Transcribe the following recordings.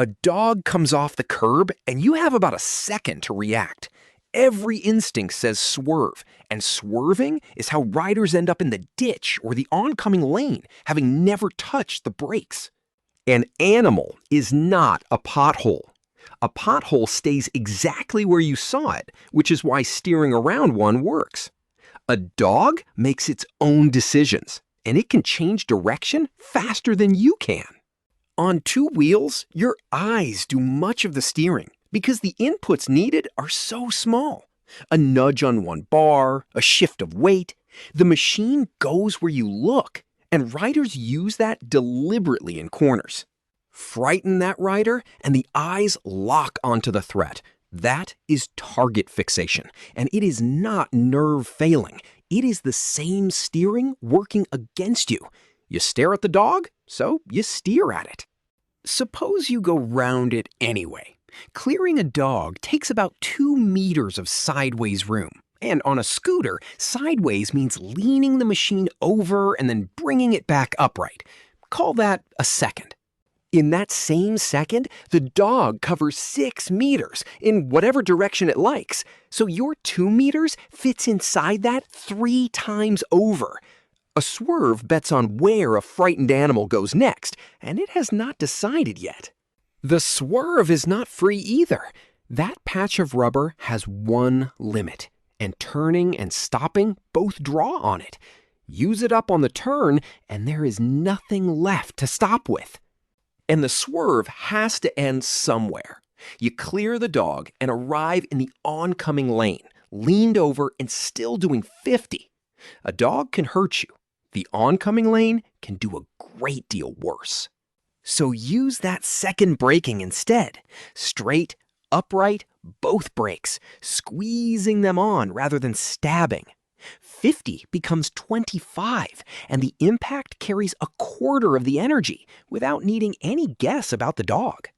A dog comes off the curb and you have about a second to react. Every instinct says swerve, and swerving is how riders end up in the ditch or the oncoming lane, having never touched the brakes. An animal is not a pothole. A pothole stays exactly where you saw it, which is why steering around one works. A dog makes its own decisions, and it can change direction faster than you can. On two wheels, your eyes do much of the steering because the inputs needed are so small. A nudge on one bar, a shift of weight, the machine goes where you look, and riders use that deliberately in corners. Frighten that rider, and the eyes lock onto the threat. That is target fixation, and it is not nerve failing. It is the same steering working against you. You stare at the dog, so you steer at it. Suppose you go round it anyway. Clearing a dog takes about 2 meters of sideways room. And on a scooter, sideways means leaning the machine over and then bringing it back upright. Call that a second. In that same second, the dog covers 6 meters in whatever direction it likes. So your 2 meters fits inside that 3 times over. A swerve bets on where a frightened animal goes next, and it has not decided yet. The swerve is not free either. That patch of rubber has one limit, and turning and stopping both draw on it. Use it up on the turn, and there is nothing left to stop with. And the swerve has to end somewhere. You clear the dog and arrive in the oncoming lane, leaned over and still doing 50. A dog can hurt you. The oncoming lane can do a great deal worse. So use that second braking instead. Straight, upright, both brakes, squeezing them on rather than stabbing. 50 becomes 25, and the impact carries a quarter of the energy without needing any guess about the dog.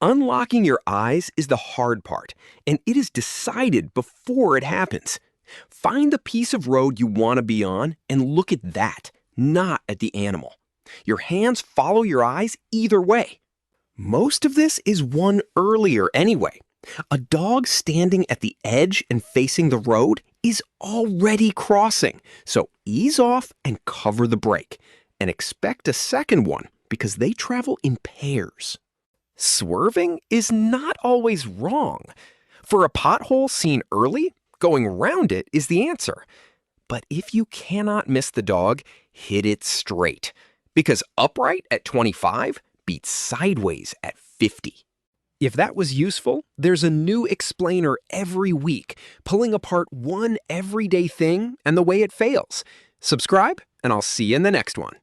Unlocking your eyes is the hard part, and it is decided before it happens. Find the piece of road you want to be on and look at that, not at the animal. Your hands follow your eyes either way. Most of this is won earlier anyway. A dog standing at the edge and facing the road is already crossing, so ease off and cover the brake. And expect a second one because they travel in pairs. Swerving is not always wrong. For a pothole seen early, going around it is the answer. But if you cannot miss the dog, hit it straight. Because upright at 25 beats sideways at 50. If that was useful, there's a new explainer every week, pulling apart one everyday thing and the way it fails. Subscribe, and I'll see you in the next one.